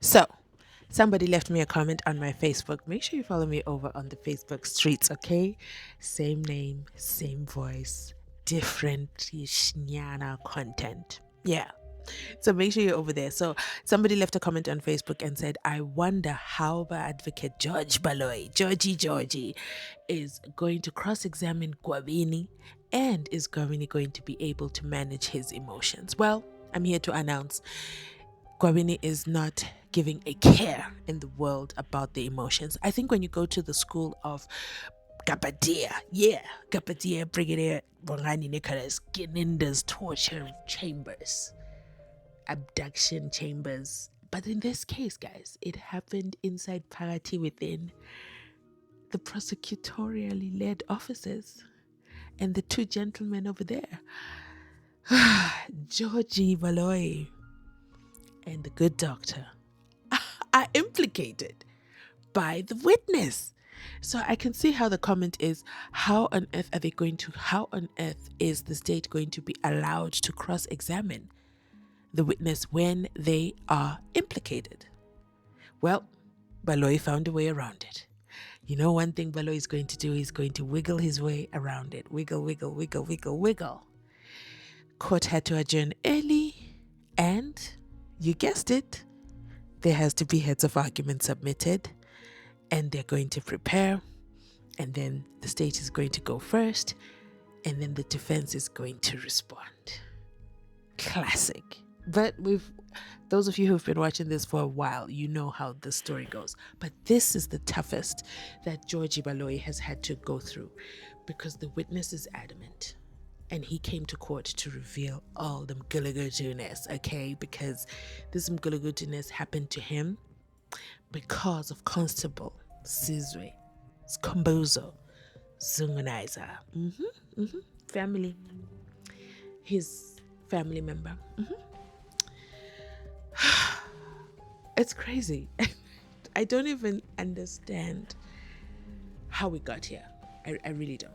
So, somebody left me a comment on my Facebook. Make sure you follow me over on the Facebook streets, okay? Same name, same voice, different shnyana content. Yeah. So make sure you're over there. So somebody left a comment on Facebook and said, I wonder how the advocate George Baloy, Georgie, is going to cross-examine Gwabini, and is Gwabini going to be able to manage his emotions? Well, I'm here to announce Gwabini is not giving a care in the world about the emotions. I think when you go to the school of Gapadia Brigadier Bongani Nicholas Gininda's torture chambers, abduction chambers. But in this case, guys, it happened inside Parati within the prosecutorially led offices. And the two gentlemen over there, Georgie Valoy and the good doctor, are implicated by the witness. So I can see how the comment is, how on earth is the state going to be allowed to cross-examine the witness when they are implicated? Well, Baloy found a way around it. You know, one thing Baloy is going to do, he's going to wiggle his way around it. Wiggle, wiggle, wiggle, wiggle, wiggle. Court had to adjourn early, and you guessed it, there has to be heads of argument submitted, and they're going to prepare, and then the state is going to go first, and then the defense is going to respond. Classic. But those of you who've been watching this for a while, you know how the story goes. But this is the toughest that Georgie Baloy has had to go through, because the witness is adamant. And he came to court to reveal all the mgulugutuness, okay? Because this mgulugutuness happened to him because of Constable Sizwe Skombozo Zungunaiza. Family. His family member. It's crazy. I don't even understand how we got here. I really don't.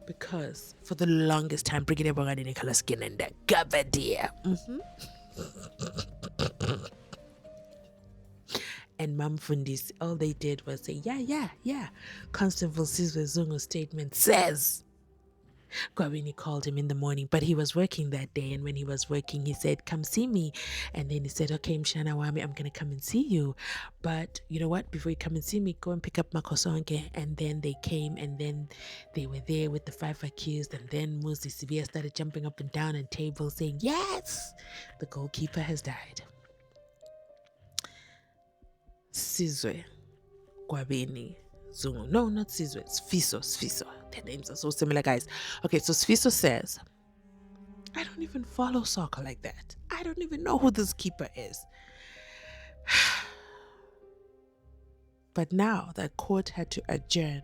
Because for the longest time, Brigadier Bongani Nicholas Ginenda, Gabadia. And Mam Fundis, all they did was say, yeah. Constable Sizwe Zungu's statement says. Gwabini called him in the morning, but he was working that day. And when he was working, he said, come see me. And then he said, okay, Mshana Wami, I'm going to come and see you. But you know what? Before you come and see me, go and pick up Makosonke. And then they came, and then they were there with the 5 accused. And then Muzi Sivia started jumping up and down on tables saying, yes, the goalkeeper has died. Sizwe, Gwabini, Zungu. No, not Sizwe. It's Sfiso. Their names are so similar, guys. Okay, so Sfiso says, I don't even follow soccer like that. I don't even know who this keeper is. But now that court had to adjourn,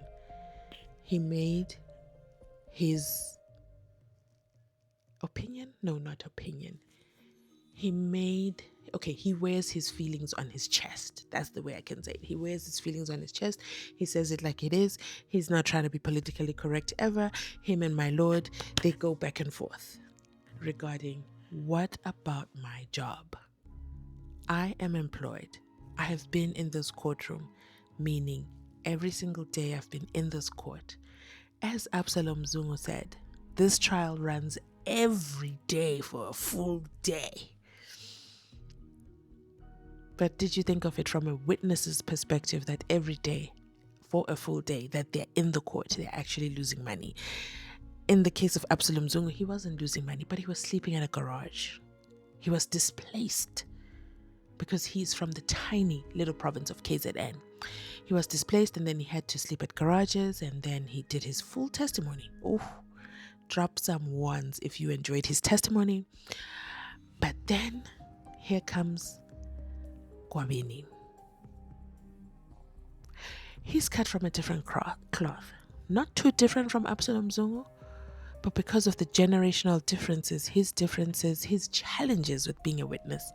he made his opinion. No, not opinion. He wears his feelings on his chest. That's the way I can say it. He wears his feelings on his chest. He says it like it is. He's not trying to be politically correct ever. Him and my lord, they go back and forth regarding, what about my job? I am employed. I have been in this courtroom, meaning every single day I've been in this court. As Absolom Zungu said, this trial runs every day for a full day. But did you think of it from a witness's perspective, that every day, for a full day, that they're in the court, they're actually losing money? In the case of Absolom Zungu, he wasn't losing money, but he was sleeping in a garage. He was displaced because he's from the tiny little province of KZN. He was displaced, and then he had to sleep at garages, and then he did his full testimony. Drop some ones if you enjoyed his testimony. But then here comes Gwabini. He's cut from a different cloth. Not too different from Absolom Zungu, but because of the generational differences, his challenges with being a witness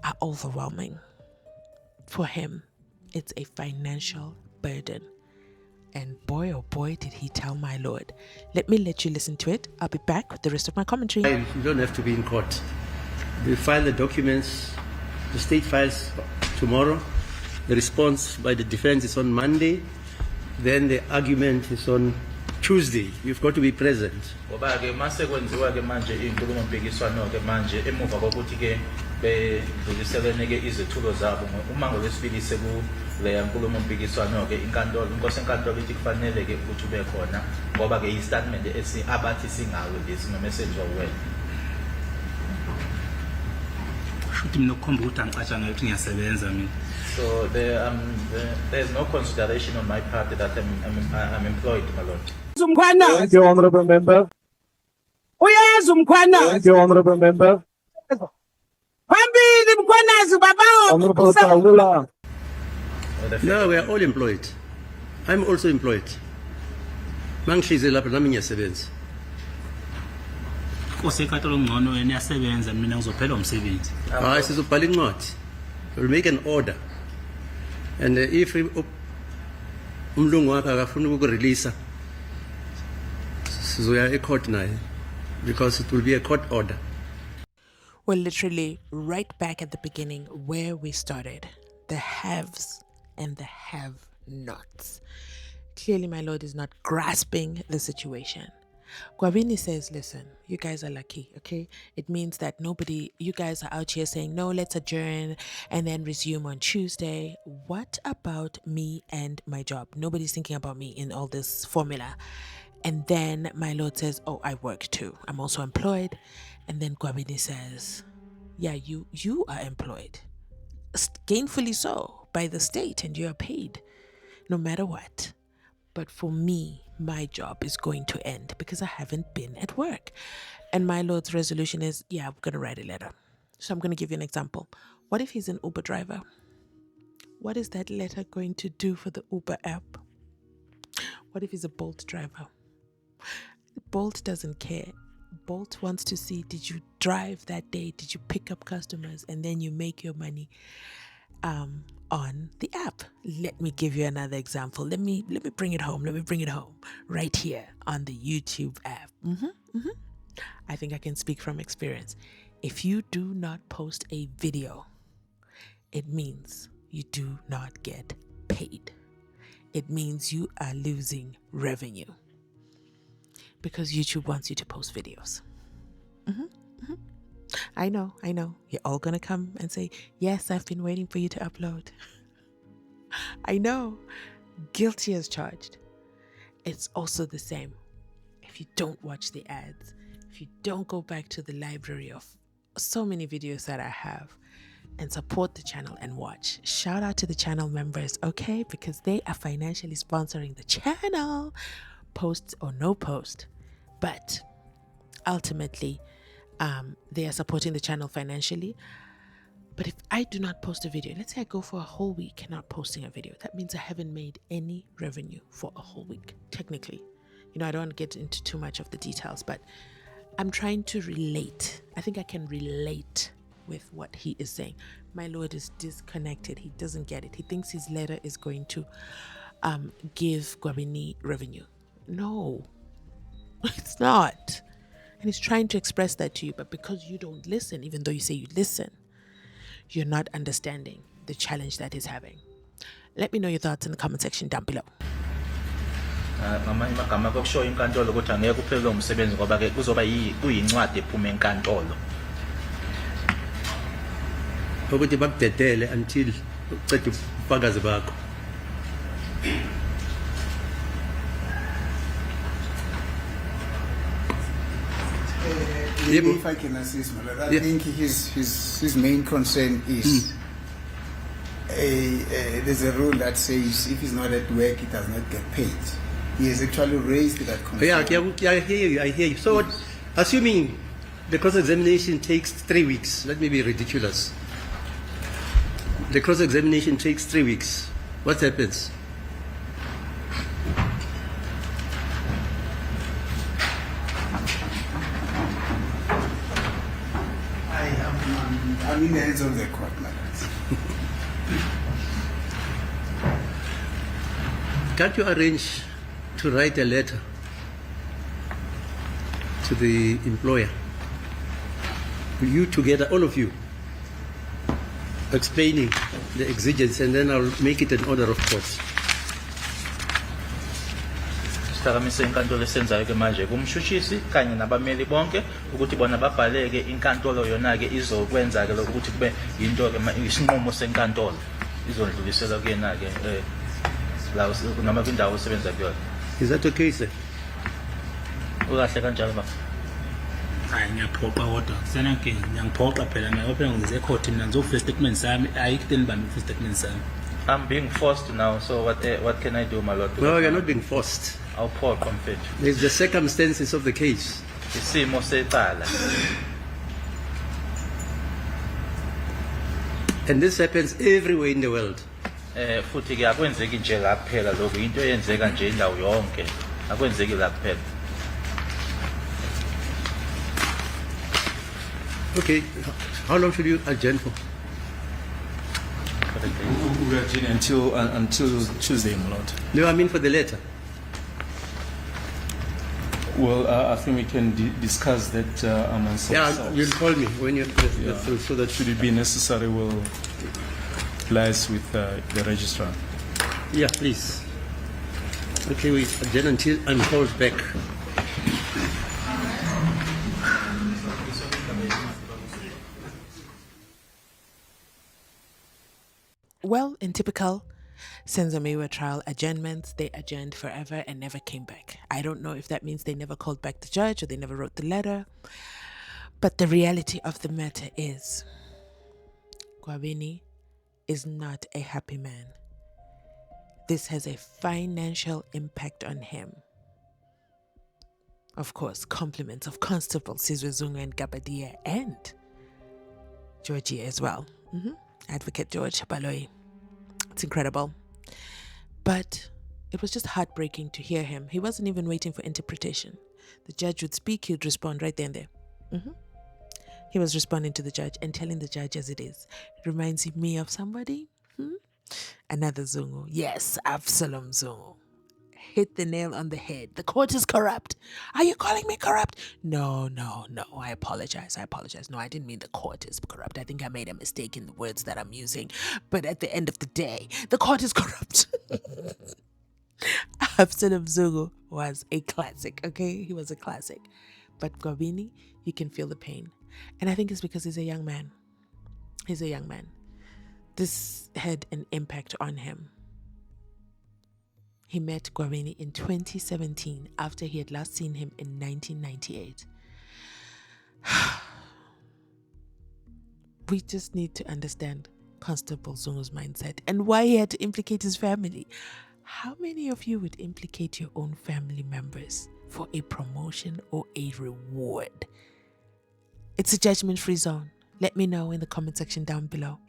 are overwhelming. For him, it's a financial burden. And boy, oh boy, did he tell my lord. Let me let you listen to it. I'll be back with the rest of my commentary. You don't have to be in court. We file the documents The state files tomorrow. The response by the defense is on Monday. Then the argument is on Tuesday. You've got to be present. So there's no consideration on my part that I'm employed, my lord. Thank you, honorable member. Thank you, honorable member. Honorable Paula. No, we are all employed. I'm also employed. Mangishize lapha nami ngiyasebenza. Hayi sizobhala incwadi. We'll make an order. And if umlungu wakhe akafuna ukurelease sizoya e-court naye because it will be a court order. We're literally right back at the beginning where we started. The haves and the have-nots. Clearly, my lord is not grasping the situation. Gwabini says, listen, you guys are lucky, okay? It means that you guys are out here saying, no, let's adjourn and then resume on Tuesday. What about me and my job? Nobody's thinking about me in all this formula. And then my lord says, oh, I work too. I'm also employed. And then Gwabini says, yeah, you are employed. Gainfully so by the state, and you are paid no matter what. But for me, my job is going to end because I haven't been at work. And my lord's resolution is, yeah, I'm going to write a letter. So I'm going to give you an example. What if he's an Uber driver? What is that letter going to do for the Uber app? What if he's a Bolt driver? Bolt doesn't care. Bolt wants to see, did you drive that day? Did you pick up customers? And then you make your money on the app. Let me give you another example. Let me bring it home. Let me bring it home right here on the YouTube app. I think I can speak from experience. If you do not post a video, it means you do not get paid. It means you are losing revenue because YouTube wants you to post videos. I know. You're all going to come and say, yes, I've been waiting for you to upload. I know. Guilty as charged. It's also the same. If you don't watch the ads, if you don't go back to the library of so many videos that I have and support the channel and watch. Shout out to the channel members, okay? Because they are financially sponsoring the channel, posts or no post. But ultimately, they are supporting the channel financially. But if I do not post a video, let's say I go for a whole week not posting a video, that means I haven't made any revenue for a whole week, technically. I don't want to get into too much of the details, but I'm trying to relate. I think I can relate with what he is saying. My lord is disconnected. He doesn't get it. He thinks his letter is going to give Gwabini revenue. No, it's not. And he's trying to express that to you, but because you don't listen, even though you say you listen, you're not understanding the challenge that he's having. Let me know your thoughts in the comment section down below. Ngamanye amagama kokushoya inkantolo ukuthi angeke uphelele umsebenzi ngoba ke kuzoba kuyincwadi ephuma enkantolo. Ukuthi bakudedele until ucede ubufakazi bakho. If I can assist, I think his main concern is there's a rule that says if he's not at work, he does not get paid. He has actually raised that concern. Yeah, I hear you. So, assuming the cross-examination takes 3 weeks, let me be ridiculous. The cross-examination takes 3 weeks. What happens? I'm in the hands of the court, my lord. Can't you arrange to write a letter to the employer? You together, all of you, explaining the exigence, and then I'll make it an order of court. Sithakamise inkantolo esenzayo ke manje kumshushisi kanye nabameli bonke ukuthi bona babhaleke inkantolo yona ke izokwenza ke lokuthi kube into ke isinqumo senkantolo izondlulisela kuyena ke la noma kwindawo osebenza kuyona. Is that okay, sir? Ukahle kanjalo baba. Hayi ngiyaphoqa kodwa kusenankinga ngiyangiphoqa phela mina phela ngize court mina ngizofisa statement sami ayikuteni bami for statement sami. I'm being forced now, so what can I do, my lord? No, you're not being forced. I'll pour confit. There's the circumstances of the case. Isimo secala. And this happens everywhere in the world. Futhi ke akwenzeki nje la kuphela lokho into eyenzeka nje indawo yonke. Akwenzeki la kuphela. Okay, how long should you adjourn for? We adjourn until Tuesday, my lord. No, I mean for the letter. Well, I think we can discuss that amongst ourselves. You'll call me when you're through, so that should it be necessary, we'll liaise with the registrar. Yeah, please. Okay, we adjourn until I'm called back. Well, in typical SENZO MEYIWA trial adjournments, they adjourned forever and never came back. I don't know if that means they never called back the judge or they never wrote the letter. But the reality of the matter is, Gwabini is not a happy man. This has a financial impact on him. Of course, compliments of Constable Sizwe Zungu and Gabadia and Georgie as well. Advocate George Baloyi. It's incredible. But it was just heartbreaking to hear him. He wasn't even waiting for interpretation. The judge would speak, he would respond right then and there. He was responding to the judge and telling the judge as it is. It reminds me of somebody. Another Zungu. Yes, Absolom Zungu. Hit the nail on the head. The court is corrupt. Are you calling me corrupt? No. I apologize. No, I didn't mean the court is corrupt. I think I made a mistake in the words that I'm using. But at the end of the day, the court is corrupt. Absolom Zungu was a classic, okay? He was a classic. But Gwabini, you can feel the pain. And I think it's because he's a young man. This had an impact on him. He met Gwabini in 2017 after he had last seen him in 1998. We just need to understand Constable Zungu's mindset and why he had to implicate his family. How many of you would implicate your own family members for a promotion or a reward? It's a judgment-free zone. Let me know in the comment section down below.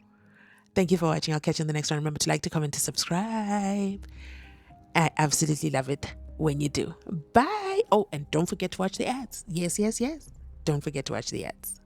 Thank you for watching. I'll catch you in the next one. Remember to like, to comment, to subscribe. I absolutely love it when you do. Bye. Oh, and don't forget to watch the ads. Yes. Don't forget to watch the ads.